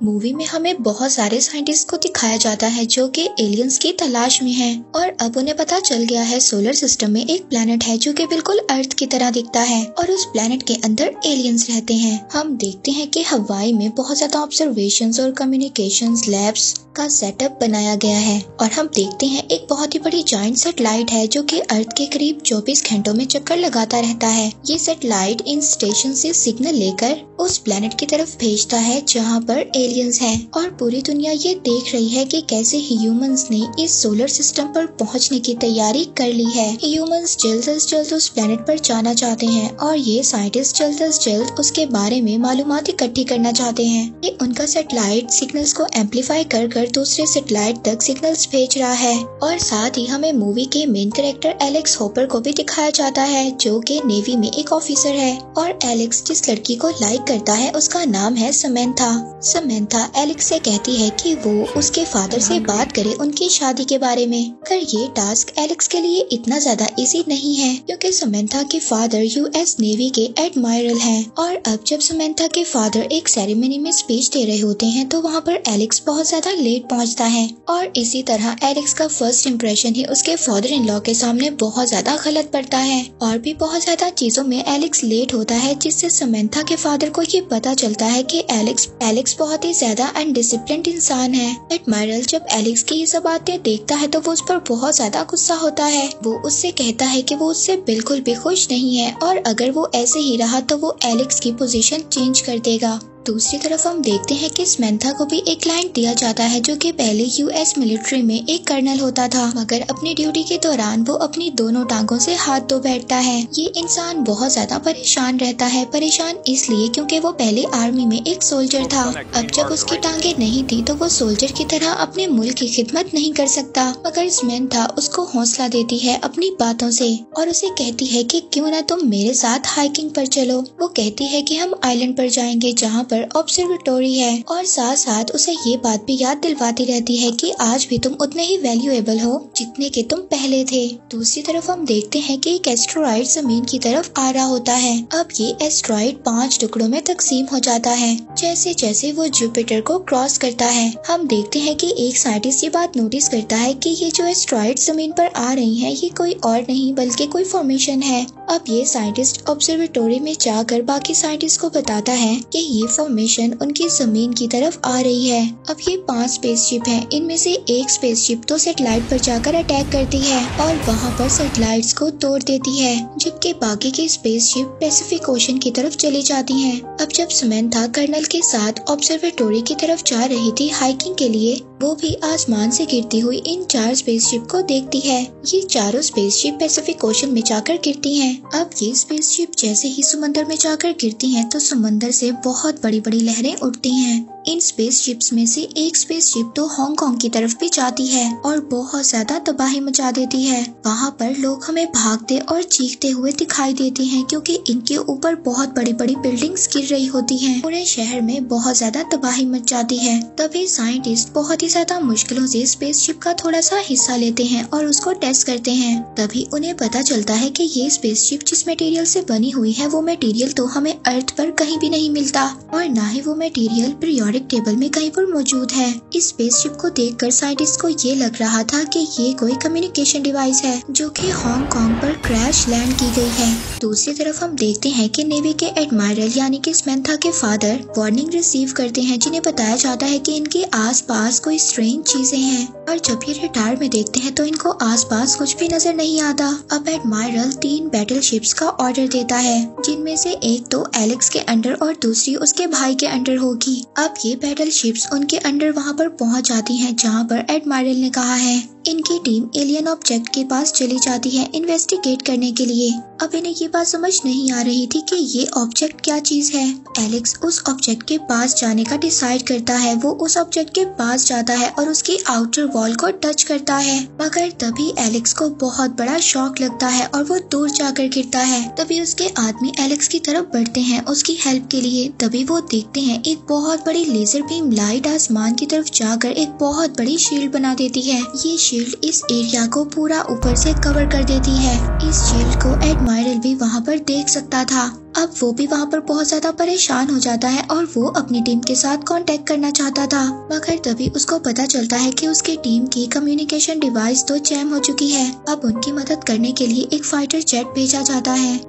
Movie में हमें बहुत सारे साइंटिस्ट को दिखाया जाता है जो कि एलियंस की तलाश में हैं और अब उन्हें पता चल गया है सोलर सिस्टम में एक प्लेनेट है जो कि बिल्कुल अर्थ की तरह दिखता है और उस प्लेनेट के अंदर एलियंस रहते हैं। हम देखते हैं कि हवाई में बहुत ज्यादा ऑब्जर्वेशंस और कम्युनिकेशंस लैब्स का सेटअप बनाया गया है और हम देखते हैं एक बहुत ही बड़ी जायंट सैटेलाइट है जो कि अर्थ के करीब 24 घंटों में चक्कर लगाता रहता है। ये सैटेलाइट इन स्टेशन से सिग्नल लेकर उस प्लेनेट की तरफ भेजता है जहाँ पर एलियंस हैं और पूरी दुनिया ये देख रही है कि कैसे ह्यूमंस ने इस सोलर सिस्टम पर पहुँचने की तैयारी कर ली है। ह्यूमंस जल्द से जल्द उस प्लेनेट पर जाना चाहते हैं और ये साइंटिस्ट जल्द से जल्द उसके बारे में मालूमात इकट्ठी करना चाहते हैं। ये उनका सैटेलाइट सिग्नल्स को एम्पलीफाई कर दूसरे सैटेलाइट तक सिग्नल्स भेज रहा है और साथ ही हमें मूवी के मेन कैरेक्टर एलेक्स हॉपर को भी दिखाया जाता है जो कि नेवी में एक ऑफिसर है और एलेक्स जिस लड़की को लाइक करता है उसका नाम है समंथा। समंथा एलेक्स से कहती है कि वो उसके फादर से बात करे उनकी शादी के बारे में। पर ये टास्क एलेक्स के लिए इतना ज्यादा इजी नहीं है क्योंकि समंथा के फादर यूएस नेवी के एडमायरल हैं और अब जब समंथा के फादर एक सेरेमनी में स्पीच दे रहे होते हैं तो वहाँ पर एलेक्स बहुत ज्यादा लेट पहुँचता है और इसी तरह एलेक्स का फर्स्ट इम्प्रेशन ही उसके फादर इन लॉ के सामने बहुत ज्यादा गलत पड़ता है और भी बहुत ज्यादा चीजों में एलेक्स लेट होता है जिससे समंथा के फादर को ये पता चलता है कि एलेक्स बहुत ही ज्यादा अनडिसिप्लिन्ड इंसान है। एडमायरल जब एलेक्स की ये सब बातें देखता है तो वो उस पर बहुत ज्यादा गुस्सा होता है। वो उससे कहता है कि वो उससे बिल्कुल भी खुश नहीं है और अगर वो ऐसे ही रहा तो वो एलेक्स की पोजीशन चेंज कर देगा। दूसरी तरफ हम देखते हैं कि समंथा को भी एक क्लाइंट दिया जाता है जो कि पहले यूएस मिलिट्री में एक कर्नल होता था मगर अपनी ड्यूटी के दौरान वो अपनी दोनों टांगों से हाथ धो बैठता है। ये इंसान बहुत ज्यादा परेशान रहता है। परेशान इसलिए क्योंकि वो पहले आर्मी में एक सोल्जर था। अब जब उसकी टांगे नहीं थी तो वो सोल्जर की तरह अपने मुल्क की खिदमत नहीं कर सकता मगर समंथा उसको हौसला देती है अपनी बातों से और उसे कहती है कि क्यों ना तुम मेरे साथ हाइकिंग पर चलो। वो कहती है कि हम आइलैंड पर जाएंगे जहाँ पर ऑब्जर्वेटोरी है और साथ साथ उसे ये बात भी याद दिलवाती रहती है कि आज भी तुम उतने ही वैल्यूएबल हो जितने के तुम पहले थे। दूसरी तरफ हम देखते हैं कि एक एस्ट्रॉइड जमीन की तरफ आ रहा होता है। अब ये एस्ट्रॉइड 5 टुकड़ों में तकसीम हो जाता है जैसे जैसे वो जुपिटर को क्रॉस करता है। हम देखते हैं कि एक साइंटिस्ट ये बात नोटिस करता है कि ये जो एस्ट्रॉइड जमीन पर आ रही है ये कोई और नहीं बल्कि कोई फॉर्मेशन है। अब ये साइंटिस्ट ऑब्जर्वेटोरी में जाकर बाकी साइंटिस्ट को बताता है कि ये फॉर्मेशन उनकी जमीन की तरफ आ रही है। अब ये 5 स्पेसशिप हैं। इनमें से एक स्पेसशिप तो सैटेलाइट पर जाकर अटैक करती है और वहाँ पर सैटेलाइट्स को तोड़ देती है जबकि बाकी की स्पेसशिप पैसिफिक ओशन की तरफ चली जाती हैं। अब जब समंथा कर्नल के साथ ऑब्जर्वेटोरी की तरफ जा रही थी हाइकिंग के लिए वो भी आसमान से गिरती हुई इन 4 स्पेसशिप को देखती है। ये चारों स्पेसशिप पैसिफिक ओशन में जाकर गिरती हैं। अब ये स्पेसशिप जैसे ही समुद्र में जाकर गिरती हैं तो समुद्र से बहुत बड़ी बड़ी लहरें उठती हैं। इन स्पेसशिप्स में से एक स्पेसशिप तो हांगकांग की तरफ भी जाती है और बहुत ज्यादा तबाही मचा देती है। वहाँ पर लोग हमें भागते और चीखते हुए दिखाई देते हैं क्योंकि इनके ऊपर बहुत बड़ी बड़ी बिल्डिंग्स गिर रही होती हैं। पूरे शहर में बहुत ज्यादा तबाही मच जाती है। तभी साइंटिस्ट बहुत ही ज्यादा मुश्किलों से स्पेसशिप का थोड़ा सा हिस्सा लेते हैं और उसको टेस्ट करते हैं। तभी उन्हें पता चलता है कि ये स्पेसशिप जिस मटेरियल से बनी हुई है वो मटेरियल तो हमें अर्थ पर कहीं भी नहीं मिलता और न ही वो मटेरियल पीरियोडिक टेबल में कहीं पर मौजूद है। इस स्पेसशिप को देखकर साइंटिस्ट को ये लग रहा था कि ये कोई कम्युनिकेशन डिवाइस है जो कि हांगकांग पर क्रैश लैंड की गई है। दूसरी तरफ हम देखते हैं कि नेवी के एडमायरल यानी कि समंथा के फादर वार्निंग रिसीव करते हैं जिन्हें बताया जाता है कि इनके आसपास कोई स्ट्रेंज चीजें हैं और जब ये रडार में देखते हैं तो इनको आसपास कुछ भी नजर नहीं आता। अब एडमायरल 3 बैटलशिप्स का ऑर्डर देता है जिनमें से एक तो एलेक्स के अंडर और दूसरी उसके भाई के अंडर होगी। अब ये बैटलशिप्स उनके अंडर वहाँ पर पहुँच जाती हैं जहाँ पर एडमायरल ने कहा है। इनकी टीम एलियन ऑब्जेक्ट के पास चली जाती है इन्वेस्टिगेट करने के लिए। अब इन्हें ये बात समझ नहीं आ रही थी कि ये ऑब्जेक्ट क्या चीज है। एलेक्स उस ऑब्जेक्ट के पास जाने का डिसाइड करता है। वो उस ऑब्जेक्ट के पास जाता है और उसकी आउटर वॉल को टच करता है मगर तभी एलेक्स को बहुत बड़ा शॉक लगता है और वो दूर जाकर गिरता है। तभी उसके आदमी एलेक्स की तरफ बढ़ते हैं उसकी हेल्प के लिए। तभी वो देखते हैं एक बहुत बड़ी लेजर बीम लाइट आसमान की तरफ जाकर एक बहुत बड़ी शील्ड बना देती है। ये शील्ड इस एरिया को पूरा ऊपर से कवर कर देती है। इस शील्ड को एडमायरल भी वहाँ पर देख सकता था। अब वो भी वहाँ पर बहुत ज्यादा परेशान हो जाता है और वो अपनी टीम के साथ कांटेक्ट करना चाहता था, मगर तभी उसको पता चलता है कि उसकी टीम की कम्युनिकेशन डिवाइस तो जैम हो चुकी है। अब उनकी मदद करने के लिए एक फाइटर जेट भेजा जाता है।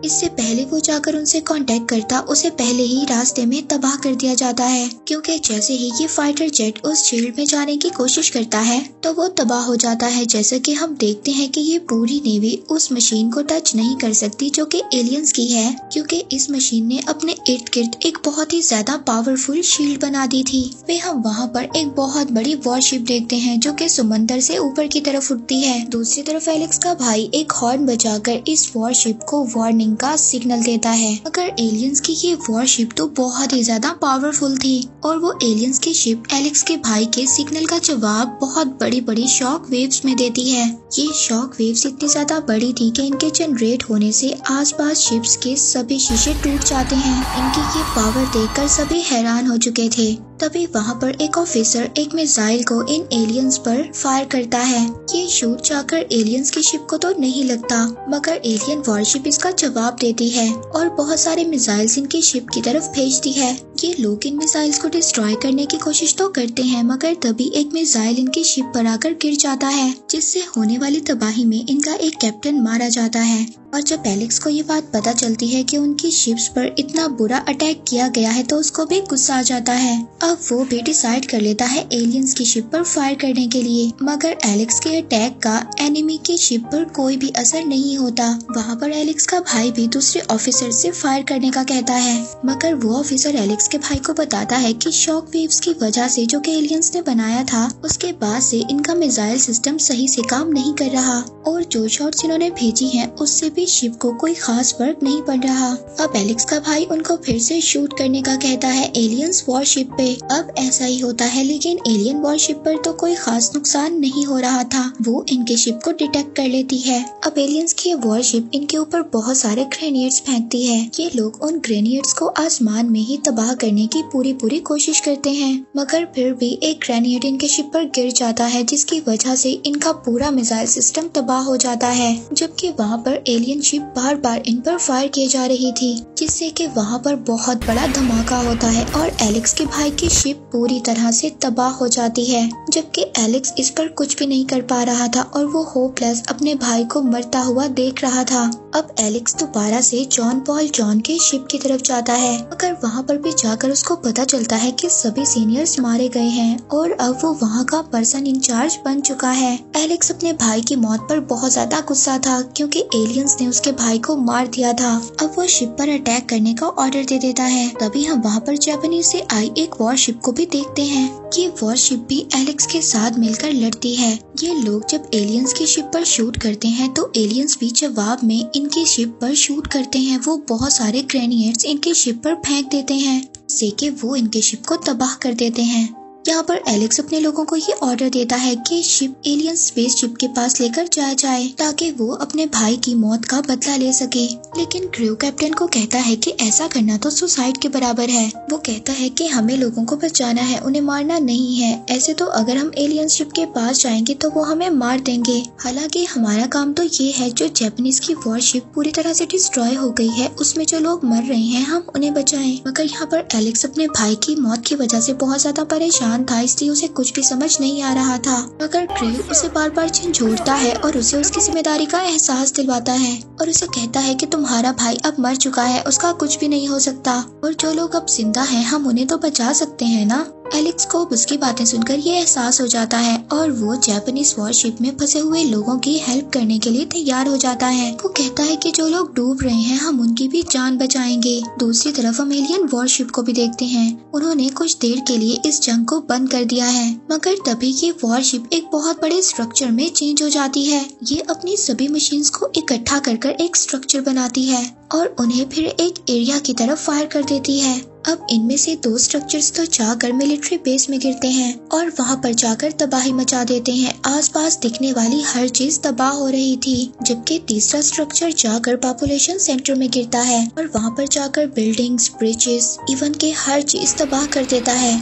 इससे पहले वो जाकर उनसे कांटेक्ट करता, उसे पहले ही रास्ते में तबाह कर दिया जाता है, क्योंकि जैसे ही ये फाइटर जेट उस शील्ड में जाने की कोशिश करता है तो वो तबाह हो जाता है। जैसे कि हम देखते हैं कि ये पूरी नेवी उस मशीन को टच नहीं कर सकती जो कि एलियंस की है, क्योंकि इस मशीन ने अपने इर्द गिर्द एक बहुत ही ज्यादा पावरफुल शील्ड बना दी थी। वे हम वहाँ पर एक बहुत बड़ी वॉरशिप देखते हैं जो कि समंदर से ऊपर की तरफ उठती है। दूसरी तरफ एलेक्स का भाई एक हॉर्न बजाकर इस वॉरशिप को वार्निंग का सिग्नल देता है, मगर एलियंस की ये वॉरशिप तो बहुत ही ज्यादा पावरफुल थी और वो एलियंस की शिप एलेक्स के भाई के सिग्नल का जवाब बहुत बड़ी बड़ी शॉक वेव्स में देती है। ये शॉक वेव्स इतनी ज्यादा बड़ी थी कि इनके जनरेट होने से आसपास शिप्स के सभी शीशे टूट जाते हैं। इनकी ये पावर देखकर सभी हैरान हो चुके थे। तभी वहाँ पर एक ऑफिसर एक मिसाइल को इन एलियंस पर फायर करता है। ये शूट जाकर एलियंस की शिप को तो नहीं लगता, मगर एलियन वॉरशिप इसका जवाब देती है और बहुत सारे मिसाइल्स इनकी शिप की तरफ भेजती है। ये लोग इन मिसाइल्स को डिस्ट्रॉय करने की कोशिश तो करते हैं, मगर तभी एक मिसाइल इनकी शिप पर आकर गिर जाता है, जिससे होने वाली तबाही में इनका एक कैप्टन मारा जाता है। और जब एलेक्स को ये बात पता चलती है कि उनकी शिप्स पर इतना बुरा अटैक किया गया है तो उसको भी गुस्सा आ जाता है। अब वो भी डिसाइड कर लेता है एलियंस की शिप पर फायर करने के लिए, मगर एलेक्स के अटैक का एनिमी की शिप पर कोई भी असर नहीं होता। वहाँ पर एलेक्स का भाई भी दूसरे ऑफिसर से फायर करने का कहता है, मगर वो ऑफिसर एलेक्स के भाई को बताता है कि शॉक वेव्स की वजह से जो कि एलियंस ने बनाया था उसके बाद से इनका मिसाइल सिस्टम सही से काम नहीं कर रहा और जो शॉट्स इन्होंने भेजी हैं उससे भी शिप को कोई खास फर्क नहीं पड़ रहा। अब एलेक्स का भाई उनको फिर से शूट करने का कहता है एलियंस वॉरशिप पे। अब ऐसा ही होता है, लेकिन एलियन वॉरशिप पर तो कोई खास नुकसान नहीं हो रहा था, वो इनके शिप को डिटेक्ट कर लेती है। अब एलियंस की वॉरशिप इनके ऊपर बहुत सारे ग्रेनेड्स फेंकती है। ये लोग उन ग्रेनेड्स को आसमान में ही तबाह करने की पूरी कोशिश करते हैं, मगर फिर भी एक ग्रेनेड इनके शिप पर गिर जाता है, जिसकी वजह से इनका पूरा मिसाइल सिस्टम तबाह हो जाता है। जबकि वहाँ पर एलियन शिप बार बार इन पर फायर किए जा रही थी, जिससे कि वहाँ पर बहुत बड़ा धमाका होता है और एलेक्स के भाई की शिप पूरी तरह से तबाह हो जाती है। जबकि एलेक्स इस पर कुछ भी नहीं कर पा रहा था और वो होपलेस अपने भाई को मरता हुआ देख रहा था। अब एलेक्स दोबारा से जॉन पॉल जॉन के शिप की तरफ जाता है, मगर वहाँ पर भी जाकर उसको पता चलता है कि सभी सीनियर्स मारे गए हैं और अब वो वहाँ का पर्सन इंचार्ज बन चुका है। एलेक्स अपने भाई की मौत पर बहुत ज्यादा गुस्सा था, क्योंकि एलियंस ने उसके भाई को मार दिया था। अब वो शिप पर अटैक करने का ऑर्डर दे देता है। तभी हम वहाँ पर जापानीज से आई एक वॉरशिप को भी देखते हैं। ये वॉरशिप भी एलेक्स के साथ मिलकर लड़ती है। ये लोग जब एलियंस की शिप पर शूट करते हैं तो एलियंस भी जवाब में इनकी शिप पर शूट करते हैं। वो बहुत सारे ग्रेनेड्स इनकी शिप पर फेंक देते हैं, जिससे कि वो इनके शिप को तबाह कर देते हैं। यहाँ पर एलेक्स अपने लोगों को ये ऑर्डर देता है कि शिप एलियन स्पेस शिप के पास लेकर जाया जाए ताकि वो अपने भाई की मौत का बदला ले सके। लेकिन क्रू कैप्टन को कहता है कि ऐसा करना तो सुसाइड के बराबर है। वो कहता है कि हमें लोगों को बचाना है, उन्हें मारना नहीं है। ऐसे तो अगर हम एलियन शिप के पास जाएंगे तो वो हमें मार देंगे। हालांकि हमारा काम तो ये है, जो जापानीज की वॉरशिप पूरी तरह से डिस्ट्रॉय हो गई है उसमें जो लोग मर रहे हैं हम उन्हें बचाएं। मगर यहाँ पर एलेक्स अपने भाई की मौत की वजह से बहुत ज्यादा परेशान था, इसलिए उसे कुछ भी समझ नहीं आ रहा था। मगर क्रू उसे बार बार झंझोड़ता है और उसे उसकी जिम्मेदारी का एहसास दिलवाता है और उसे कहता है कि तुम्हारा भाई अब मर चुका है, उसका कुछ भी नहीं हो सकता और जो लोग अब जिंदा हैं हम उन्हें तो बचा सकते हैं ना। एलेक्स को उसकी बातें सुनकर ये एहसास हो जाता है और वो जापानीज वॉरशिप में फंसे हुए लोगों की हेल्प करने के लिए तैयार हो जाता है। वो कहता है कि जो लोग डूब रहे हैं हम उनकी भी जान बचाएंगे। दूसरी तरफ हम एलियन वॉरशिप को भी देखते हैं। उन्होंने कुछ देर के लिए इस जंग को बंद कर दिया है, मगर तभी ये वॉरशिप एक बहुत बड़े स्ट्रक्चर में चेंज हो जाती है। ये अपनी सभी मशीन्स को इकट्ठा कर एक स्ट्रक्चर बनाती है और उन्हें फिर एक एरिया की तरफ फायर कर देती है। अब इनमें से 2 स्ट्रक्चर्स तो जाकर मिलिट्री बेस में गिरते हैं और वहां पर जाकर तबाही मचा देते हैं। आसपास दिखने वाली हर चीज तबाह हो रही थी, जबकि तीसरा स्ट्रक्चर जाकर पॉपुलेशन सेंटर में गिरता है और वहां पर जाकर बिल्डिंग्स, ब्रिजेस, इवन के हर चीज तबाह कर देता है।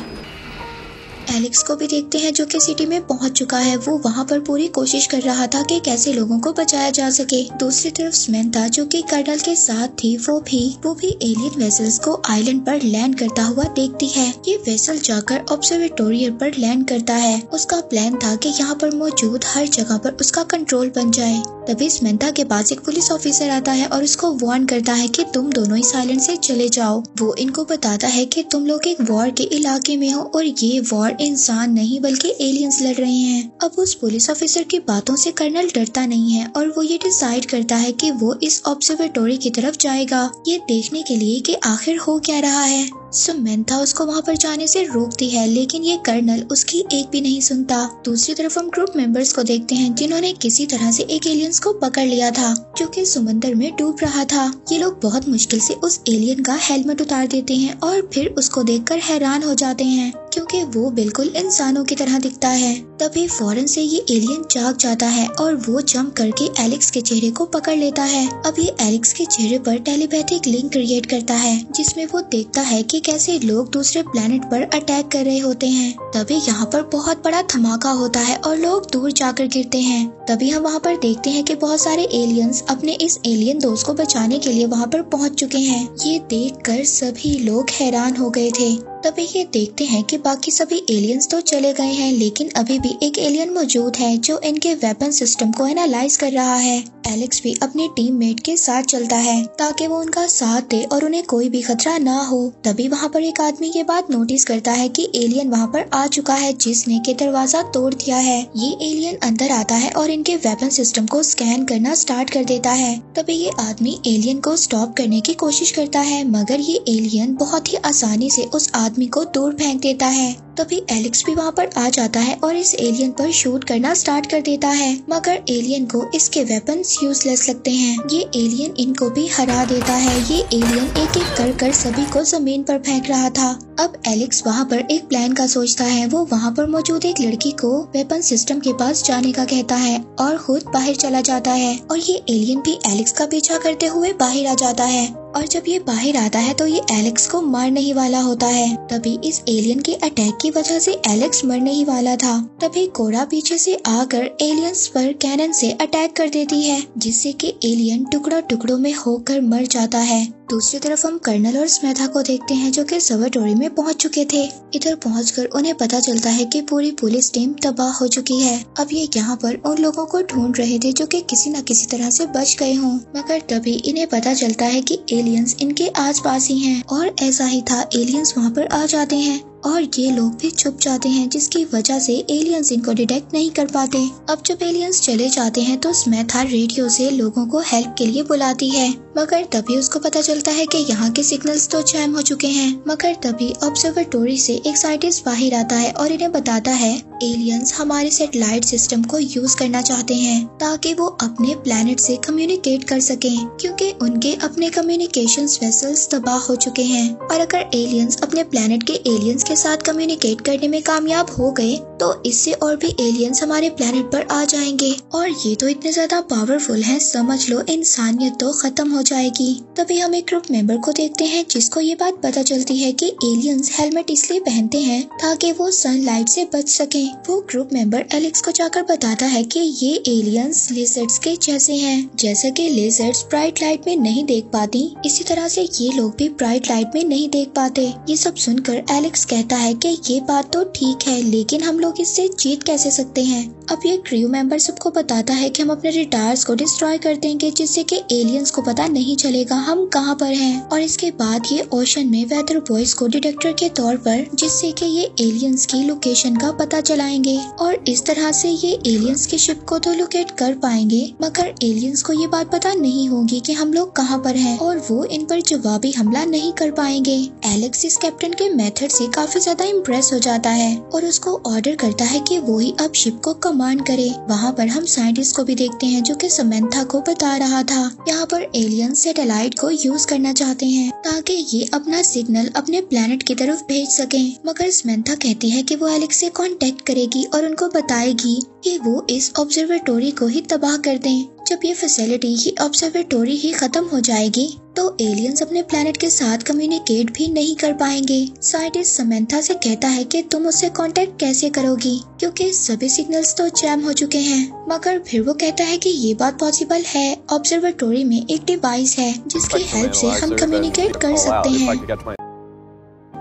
एलेक्स को भी देखते हैं जो कि सिटी में पहुंच चुका है। वो वहां पर पूरी कोशिश कर रहा था कि कैसे लोगों को बचाया जा सके। दूसरी तरफ समंथा जो कि कर्नल के साथ थी वो भी एलियन वेसल्स को आइलैंड पर लैंड करता हुआ देखती है। ये वेसल जाकर ऑब्जर्वेटोरियल पर लैंड करता है। उसका प्लान था कि यहाँ पर मौजूद हर जगह पर उसका कंट्रोल बन जाए। तभी समंथा के पास एक पुलिस ऑफिसर आता है और उसको वार्न करता है कि तुम दोनों इस आइलैंड से चले जाओ। वो इनको बताता है कि तुम लोग एक वॉर के इलाके में हो और ये वॉर इंसान नहीं बल्कि एलियंस लड़ रहे हैं। अब उस पुलिस ऑफिसर की बातों से कर्नल डरता नहीं है और वो ये डिसाइड करता है कि वो इस ऑब्जर्वेटोरी की तरफ जाएगा, ये देखने के लिए कि आखिर हो क्या रहा है। समंथा उसको वहाँ पर जाने से रोकती है, लेकिन ये कर्नल उसकी एक भी नहीं सुनता। दूसरी तरफ हम ग्रुप मेंबर्स को देखते हैं जिन्होंने किसी तरह से एक एलियंस को पकड़ लिया था जो कि समुद्र में डूब रहा था। ये लोग बहुत मुश्किल से उस एलियन का हेलमेट उतार देते हैं और फिर उसको देखकर हैरान हो जाते हैं क्योंकि वो बिल्कुल इंसानों की तरह दिखता है। तभी फौरन से ये एलियन जाग जाता है और वो जंप करके एलेक्स के चेहरे को पकड़ लेता है। अब ये एलेक्स के चेहरे पर टेलीपैथिक लिंक क्रिएट करता है जिसमें वो देखता है कि कैसे लोग दूसरे प्लेनेट पर अटैक कर रहे होते हैं। तभी यहाँ पर बहुत बड़ा धमाका होता है और लोग दूर जाकर गिरते हैं। तभी हम वहाँ पर देखते हैं कि बहुत सारे एलियंस अपने इस एलियन दोस्त को बचाने के लिए वहाँ पर पहुँच चुके हैं। ये देखकर सभी लोग हैरान हो गए थे। तभी ये देखते हैं कि बाकी सभी एलियंस तो चले गए हैं, लेकिन अभी भी एक एलियन मौजूद है जो इनके वेपन सिस्टम को एनालाइज कर रहा है। एलेक्स भी अपने टीममेट के साथ चलता है ताकि वो उनका साथ दे और उन्हें कोई भी खतरा ना हो। तभी वहाँ पर एक आदमी ये बात नोटिस करता है कि एलियन वहाँ पर आ चुका है जिसने के दरवाजा तोड़ दिया है। ये एलियन अंदर आता है और इनके वेपन सिस्टम को स्कैन करना स्टार्ट कर देता है। तभी ये आदमी एलियन को स्टॉप करने की कोशिश करता है, मगर ये एलियन बहुत ही आसानी से उस आदमी को दूर फेंक देता है। तभी एलेक्स भी वहाँ पर आ जाता है और इस एलियन पर शूट करना स्टार्ट कर देता है, मगर एलियन को इसके वेपन्स यूजलेस लगते हैं। ये एलियन इनको भी हरा देता है। ये एलियन एक एक कर सभी को जमीन पर फेंक रहा था। अब एलेक्स वहाँ पर एक प्लान का सोचता है। वो वहाँ पर मौजूद एक लड़की को वेपन सिस्टम के पास जाने का कहता है और खुद बाहर चला जाता है और ये एलियन भी एलेक्स का पीछा करते हुए बाहर आ जाता है। और जब ये बाहर आता है तो ये एलेक्स को मारने ही वाला होता है। तभी इस एलियन के अटैक की वजह से एलेक्स मरने ही वाला था। तभी कोरा पीछे से आकर एलियंस पर कैनन से अटैक कर देती है जिससे कि एलियन टुकड़ों टुकड़ों में होकर मर जाता है। दूसरी तरफ हम कर्नल और समंथा को देखते हैं जो कि ऑब्जर्वेटोरी में पहुंच चुके थे। इधर पहुंचकर उन्हें पता चलता है कि पूरी पुलिस टीम तबाह हो चुकी है। अब ये यहाँ पर उन लोगों को ढूंढ रहे थे जो कि किसी न किसी तरह से बच गए हों, मगर तभी इन्हें पता चलता है कि एलियंस इनके आसपास ही हैं। और ऐसा ही था, एलियंस वहाँ पर आ जाते हैं और ये लोग भी छुप जाते हैं जिसकी वजह से एलियंस इनको डिटेक्ट नहीं कर पाते। अब जब एलियंस चले जाते हैं तो समंथा रेडियो से लोगों को हेल्प के लिए बुलाती है, मगर तभी उसको पता चलता है कि यहाँ के सिग्नल्स तो जैम हो चुके हैं। मगर तभी ऑब्जर्वेटोरी से एक साइंटिस्ट बाहर आता है और इन्हें बताता है एलियंस हमारे सैटेलाइट सिस्टम को यूज करना चाहते हैं ताकि वो अपने प्लेनेट से कम्युनिकेट कर सकें, क्योंकि उनके अपने कम्युनिकेशन वेसल्स तबाह हो चुके हैं। और अगर एलियंस अपने प्लेनेट के एलियंस के साथ कम्युनिकेट करने में कामयाब हो गए तो इससे और भी एलियंस हमारे प्लेनेट पर आ जाएंगे और ये तो इतने ज्यादा पावरफुल हैं, समझ लो इंसानियत तो खत्म हो जाएगी। तभी हम एक ग्रुप मेंबर को देखते हैं जिसको ये बात पता चलती है कि एलियंस हेलमेट इसलिए पहनते हैं ताकि वो सनलाइट से बच सके। वो ग्रुप मेंबर एलेक्स को जाकर बताता है कि ये एलियंस लेजर्ड्स के जैसे हैं। जैसे कि लेजर्ड्स ब्राइट लाइट में नहीं देख पाती, इसी तरह से ये लोग भी ब्राइट लाइट में नहीं देख पाते। ये सब सुनकर एलेक्स कहता है कि ये बात तो ठीक है, लेकिन हम लोग इससे जीत कैसे सकते हैं। अब ये क्रू मेंबर सबको बताता है कि हम अपने रिटायर्स को डिस्ट्रॉय कर देंगे जिससे कि एलियंस को पता नहीं चलेगा हम कहाँ पर हैं। और इसके बाद ये ओशन में वेदर बॉयज को डिटेक्टर के तौर पर, जिससे कि ये एलियंस की लोकेशन का पता चलाएंगे और इस तरह से ये एलियंस की शिप को तो लोकेट कर पाएंगे, मगर एलियंस को ये बात पता नहीं होगी कि हम लोग कहाँ पर हैं और वो इन पर जवाबी हमला नहीं कर पाएंगे। एलेक्स इस कैप्टन के मेथड से काफी ज्यादा इम्प्रेस हो जाता है और उसको ऑर्डर करता है कि वो ही अब शिप को कमांड करे। वहाँ पर हम साइंटिस्ट को भी देखते हैं जो कि समंथा को बता रहा था यहाँ पर एलियन सैटेलाइट को यूज करना चाहते हैं ताकि ये अपना सिग्नल अपने प्लेनेट की तरफ भेज सकें, मगर समंथा कहती है कि वो एलेक्स से कांटेक्ट करेगी और उनको बताएगी कि वो इस ऑब्जर्वेटोरी को ही तबाह कर दें। जब ये फैसिलिटी ये ऑब्जर्वेटोरी ही खत्म हो जाएगी तो एलियंस अपने प्लेनेट के साथ कम्युनिकेट भी नहीं कर पाएंगे। साइंटिस्ट समंथा से कहता है कि तुम उससे कांटेक्ट कैसे करोगी क्योंकि सभी सिग्नल्स तो जैम हो चुके हैं। मगर फिर वो कहता है कि ये बात पॉसिबल है। ऑब्जर्वेटोरी में एक डिवाइस है जिसकी हेल्प से हम कम्युनिकेट कर सकते हैं।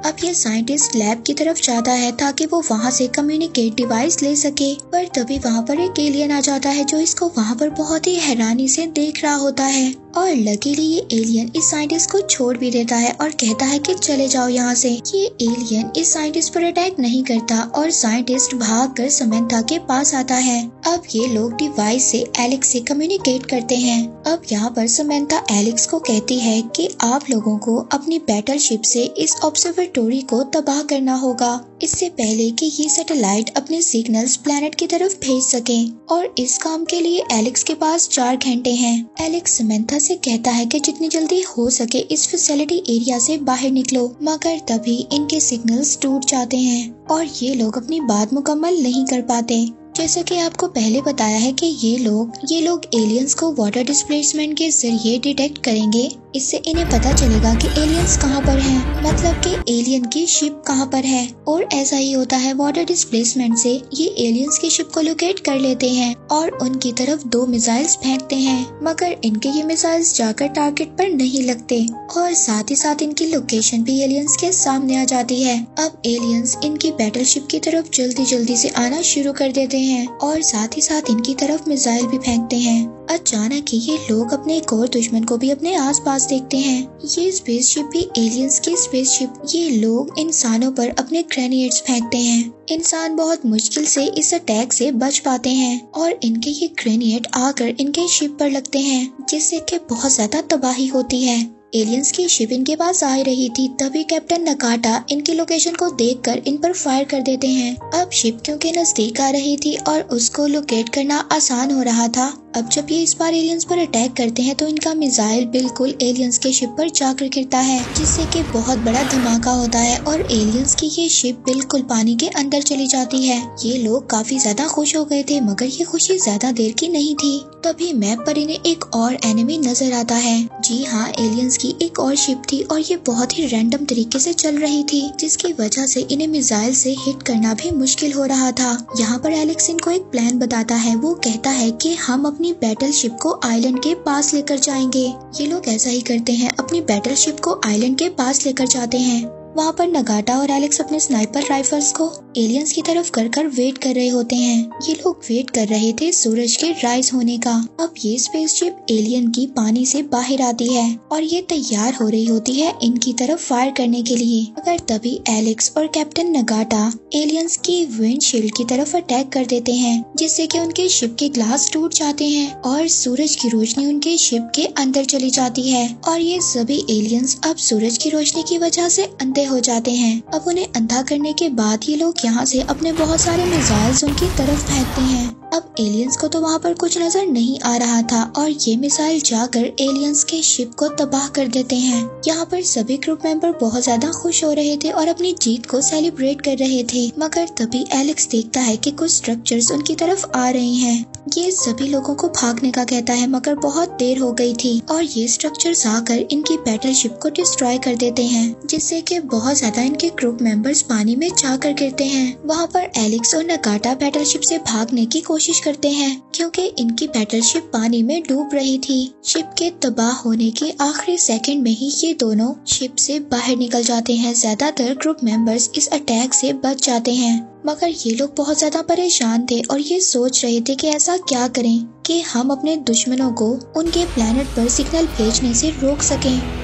अब ये साइंटिस्ट लैब की तरफ जाता है ताकि वो वहाँ से कम्युनिकेट डिवाइस ले सके, पर तभी वहाँ पर एक एलियन आ जाता है जो इसको वहाँ पर बहुत ही हैरानी से देख रहा होता है और लकीली ये एलियन इस साइंटिस्ट को छोड़ भी देता है और कहता है कि चले जाओ यहाँ से। ये एलियन इस साइंटिस्ट पर अटैक नहीं करता और साइंटिस्ट भागकर समंथा के पास आता है। अब ये लोग डिवाइस से एलेक्स से कम्युनिकेट करते हैं। अब यहाँ पर समंथा एलेक्स को कहती है कि आप लोगों को अपनी बैटलशिप से इस ऑब्जर्वेटोरी को तबाह करना होगा इससे पहले कि ये सैटेलाइट अपने सिग्नल्स प्लेनेट की तरफ भेज सके और इस काम के लिए एलेक्स के पास 4 घंटे हैं। एलेक्स समंथा से कहता है कि जितनी जल्दी हो सके इस फैसिलिटी एरिया से बाहर निकलो, मगर तभी इनके सिग्नल्स टूट जाते हैं और ये लोग अपनी बात मुकम्मल नहीं कर पाते। जैसा कि आपको पहले बताया है कि ये लोग एलियंस को वाटर डिस्प्लेसमेंट के जरिए डिटेक्ट करेंगे। इससे इन्हें पता चलेगा कि एलियंस कहाँ पर हैं, मतलब कि एलियन की शिप कहाँ पर है। और ऐसा ही होता है, वाटर डिस्प्लेसमेंट से ये एलियंस की शिप को लोकेट कर लेते हैं और उनकी तरफ 2 मिसाइल्स फेंकते हैं, मगर इनके ये मिसाइल्स जाकर टारगेट पर नहीं लगते और साथ ही साथ इनकी लोकेशन भी एलियंस के सामने आ जाती है। अब एलियंस इनकी बैटलशिप की तरफ जल्दी से आना शुरू कर देते हैं और साथ ही साथ इनकी तरफ मिसाइल भी फेंकते हैं। अचानक ही ये लोग अपने एक और दुश्मन को भी अपने आसपास देखते हैं। ये स्पेसशिप भी एलियंस की स्पेसशिप। ये लोग इंसानों पर अपने ग्रेनेड्स फेंकते हैं। इंसान बहुत मुश्किल से इस अटैक से बच पाते हैं और इनके ये ग्रेनेड आकर इनके शिप पर लगते हैं, जिससे कि बहुत ज्यादा तबाही होती है। एलियंस की शिप इनके पास आ रही थी, तभी कैप्टन नकाटा इनकी लोकेशन को देखकर इन पर फायर कर देते हैं। अब शिप क्योंकि नजदीक आ रही थी और उसको लोकेट करना आसान हो रहा था, अब जब ये इस बार एलियंस पर अटैक करते हैं तो इनका मिसाइल बिल्कुल एलियंस के शिप पर जाकर गिरता है, जिससे कि बहुत बड़ा धमाका होता है और एलियंस की ये शिप बिल्कुल पानी के अंदर चली जाती है। ये लोग काफी ज्यादा खुश हो गए थे, मगर ये खुशी ज्यादा देर की नहीं थी। तभी मैप पर इन्हें एक और एनिमी नजर आता है। जी हाँ, एलियंस की एक और शिप थी और ये बहुत ही रैंडम तरीके से चल रही थी, जिसकी वजह से इन्हें मिसाइल से हिट करना भी मुश्किल हो रहा था। यहाँ पर एलेक्स इनको एक प्लान बताता है। वो कहता है कि हम अपनी बैटलशिप को आइलैंड के पास लेकर जाएंगे। ये लोग ऐसा ही करते हैं, अपनी बैटलशिप को आइलैंड के पास लेकर जाते हैं। वहाँ पर नगाटा और एलेक्स अपने स्नाइपर राइफल्स को एलियंस की तरफ कर वेट कर रहे होते हैं। ये लोग वेट कर रहे थे सूरज के राइज होने का। अब ये स्पेसशिप एलियन की पानी से बाहर आती है और ये तैयार हो रही होती है इनकी तरफ फायर करने के लिए, मगर तभी एलेक्स और कैप्टन नगाटा एलियंस की विंडशील्ड की तरफ अटैक कर देते हैं, जिससे कि उनके शिप के ग्लास टूट जाते हैं और सूरज की रोशनी उनके शिप के अंदर चली जाती है और ये सभी एलियंस अब सूरज की रोशनी की वजह से अंधे हो जाते हैं। अब उन्हें अंधा करने के बाद ये लोग यहाँ से अपने बहुत सारे मिसाइल्स उनकी तरफ फेंकते हैं। अब एलियंस को तो वहाँ पर कुछ नजर नहीं आ रहा था और ये मिसाइल जाकर एलियंस के शिप को तबाह कर देते हैं। यहाँ पर सभी ग्रुप मेंबर बहुत ज्यादा खुश हो रहे थे और अपनी जीत को सेलिब्रेट कर रहे थे, मगर तभी एलेक्स देखता है कि कुछ स्ट्रक्चर्स उनकी तरफ आ रहे हैं। ये सभी लोगों को भागने का कहता है, मगर बहुत देर हो गई थी और ये स्ट्रक्चर्स आकर इनकी बैटलशिप को डिस्ट्रॉय कर देते हैं, जिससे कि बहुत ज्यादा इनके ग्रुप मेंबर्स पानी में जाकर गिरते हैं। वहाँ पर एलेक्स और नगाटा बैटलशिप से भागने की कोशिश करते हैं क्योंकि इनकी बैटलशिप पानी में डूब रही थी। शिप के तबाह होने के आखिरी सेकंड में ही ये दोनों शिप से बाहर निकल जाते हैं। ज्यादातर ग्रुप मेंबर्स इस अटैक से बच जाते हैं, मगर ये लोग बहुत ज्यादा परेशान थे और ये सोच रहे थे कि ऐसा क्या करें कि हम अपने दुश्मनों को उनके प्लेनेट पर सिग्नल भेजने से रोक सकें।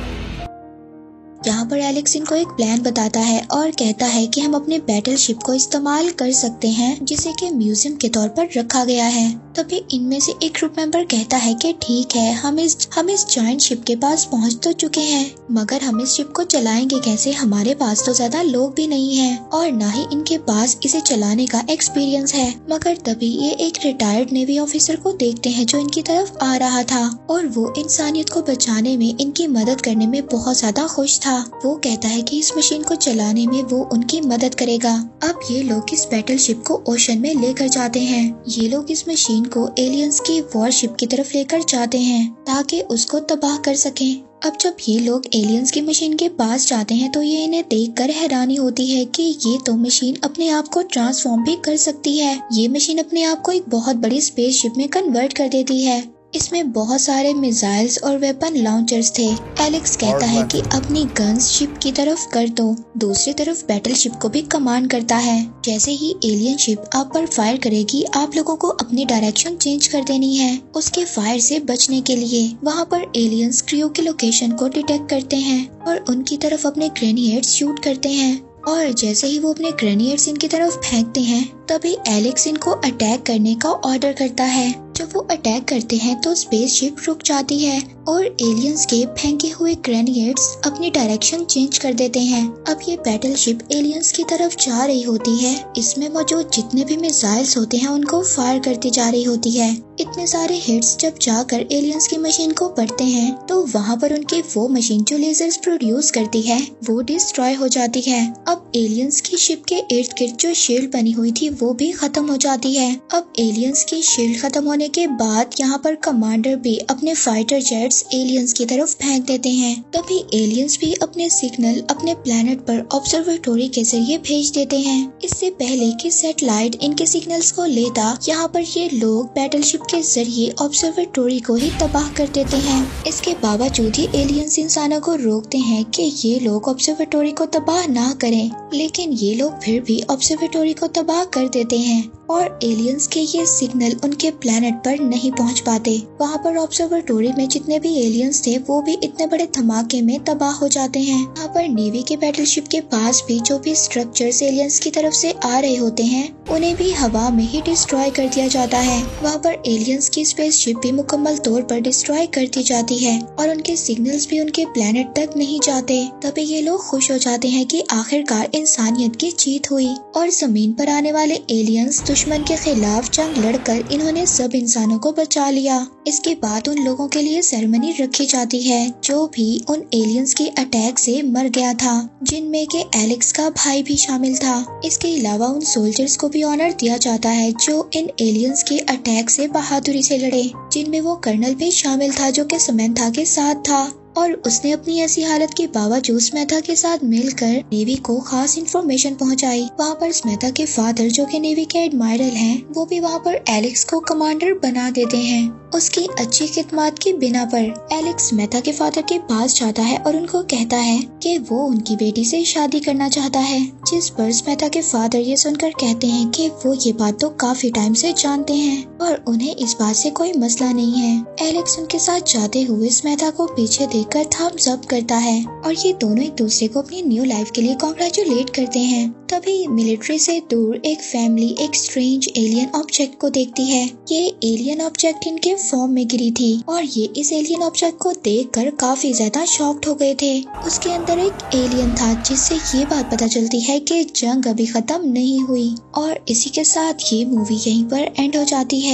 यहाँ पर एलेक्स इनको एक प्लान बताता है और कहता है कि हम अपने बैटलशिप को इस्तेमाल कर सकते हैं, जिसे कि म्यूजियम के तौर पर रखा गया है। तभी इनमें से एक ग्रुप मेंबर कहता है कि ठीक है, हम इस जायंट शिप के पास पहुँच तो चुके हैं, मगर हम इस शिप को चलाएंगे कैसे? हमारे पास तो ज्यादा लोग भी नहीं है और न ही इनके पास इसे चलाने का एक्सपीरियंस है। मगर तभी ये एक रिटायर्ड नेवी ऑफिसर को देखते हैं जो इनकी तरफ आ रहा था और वो इंसानियत को बचाने में इनकी मदद करने में बहुत ज्यादा खुश था। था। वो कहता है कि इस मशीन को चलाने में वो उनकी मदद करेगा। अब ये लोग इस बैटलशिप को ओशन में लेकर जाते हैं। ये लोग इस मशीन को एलियंस की वॉरशिप की तरफ लेकर जाते हैं ताकि उसको तबाह कर सकें। अब जब ये लोग एलियंस की मशीन के पास जाते हैं तो ये इन्हें देखकर हैरानी होती है कि ये तो मशीन अपने आप को ट्रांसफॉर्म भी कर सकती है। ये मशीन अपने आप को एक बहुत बड़ी स्पेसशिप में कन्वर्ट कर देती है। इसमें बहुत सारे मिसाइल्स और वेपन लॉन्चर्स थे। एलेक्स कहता है कि अपनी गन्स शिप की तरफ कर दो। दूसरी तरफ बैटलशिप को भी कमांड करता है। जैसे ही एलियन शिप आप पर फायर करेगी, आप लोगों को अपनी डायरेक्शन चेंज कर देनी है उसके फायर से बचने के लिए। वहाँ पर एलियंस क्रू की लोकेशन को डिटेक्ट करते हैं और उनकी तरफ अपने ग्रेनेड्स शूट करते हैं। और जैसे ही वो अपने ग्रेनेड्स इनकी तरफ फेंकते हैं, तभी एलेक्स इनको अटैक करने का ऑर्डर करता है। जब वो अटैक करते हैं तो स्पेसशिप रुक जाती है और एलियंस के फेंके हुए ग्रेनेड्स अपनी डायरेक्शन चेंज कर देते हैं। अब ये बैटलशिप एलियंस की तरफ जा रही होती है। इसमें मौजूद जितने भी मिसाइल्स होते हैं उनको फायर करती जा रही होती है। इतने सारे हिट्स जब जाकर एलियंस की मशीन को पड़ते हैं तो वहाँ पर उनकी वो मशीन जो लेजर्स प्रोड्यूस करती है वो डिस्ट्रॉय हो जाती है। अब एलियंस की शिप के इर्द गिर्द जो शील्ड बनी हुई थी वो भी खत्म हो जाती है। अब एलियंस की शील्ड खत्म होने के बाद यहाँ पर कमांडर भी अपने फाइटर जेट्स एलियंस की तरफ फेंक देते हैं। तभी एलियंस भी अपने सिग्नल अपने प्लेनेट पर ऑब्जर्वेटरी के जरिए भेज देते हैं। इससे पहले कि सैटेलाइट इनके सिग्नल्स को लेता, यहाँ पर ये लोग बैटलशिप के जरिए ऑब्जर्वेटरी को ही तबाह कर देते हैं। इसके बावजूद ही एलियंस इंसानों को रोकते हैं कि ये लोग ऑब्जर्वेटरी को तबाह ना करें, लेकिन ये लोग फिर भी ऑब्जर्वेटरी को तबाह कर देते हैं और एलियंस के ये सिग्नल उनके प्लेनेट पर नहीं पहुंच पाते। वहाँ पर ऑब्जर्वेटरी में जितने भी एलियंस थे वो भी इतने बड़े धमाके में तबाह हो जाते हैं। यहाँ पर नेवी के बैटलशिप के पास भी जो भी स्ट्रक्चर्स एलियंस की तरफ से आ रहे होते हैं उन्हें भी हवा में ही डिस्ट्रॉय कर दिया जाता है। वहाँ पर एलियंस की स्पेसशिप भी मुकम्मल तौर पर डिस्ट्रॉय कर दी जाती है और उनके सिग्नल्स भी उनके प्लेनेट तक नहीं जाते। तभी ये लोग खुश हो जाते हैं कि आखिरकार इंसानियत की जीत हुई और जमीन पर आने वाले एलियंस दुश्मन के खिलाफ जंग लड़कर इन्होंने सब इंसानों को बचा लिया। इसके बाद उन लोगों के लिए सेरेमनी रखी जाती है जो भी उन एलियंस के अटैक से मर गया था, जिनमें के एलेक्स का भाई भी शामिल था। इसके अलावा उन सोल्जर्स को भी ऑनर दिया जाता है जो इन एलियंस के अटैक से बहादुरी से लड़े, जिनमें वो कर्नल भी शामिल था जो कि समंथा के साथ था और उसने अपनी ऐसी हालत के बावजूद स्मेथा के साथ मिलकर नेवी को खास इंफॉर्मेशन पहुंचाई। वहाँ पर स्मेथा के फादर जो कि नेवी के एडमायरल हैं, वो भी वहाँ पर एलेक्स को कमांडर बना देते हैं। उसकी अच्छी खिदमत की बिना पर एलेक्स स्मेथा के फादर के पास जाता है और उनको कहता है कि वो उनकी बेटी से शादी करना चाहता है, जिस पर स्मेथा के फादर ये सुनकर कहते हैं कि वो ये बात तो काफी टाइम से जानते हैं और उन्हें इस बात से कोई मसला नहीं है। एलेक्स उनके साथ जाते हुए स्मेथा को पीछे देखकर थम्स अप करता है और ये दोनों एक दूसरे को अपनी न्यू लाइफ के लिए कॉन्ग्रेचुलेट करते हैं। तभी मिलिट्री से दूर एक फैमिली एक स्ट्रेंज एलियन ऑब्जेक्ट को देखती है। ये एलियन ऑब्जेक्ट इनके फॉर्म में गिरी थी और ये इस एलियन ऑब्जेक्ट को देखकर काफी ज्यादा शॉक्ड हो गए थे। उसके अंदर एक एलियन था जिससे ये बात पता चलती है कि जंग अभी खत्म नहीं हुई। और इसी के साथ ये मूवी यहीं पर एंड हो जाती है।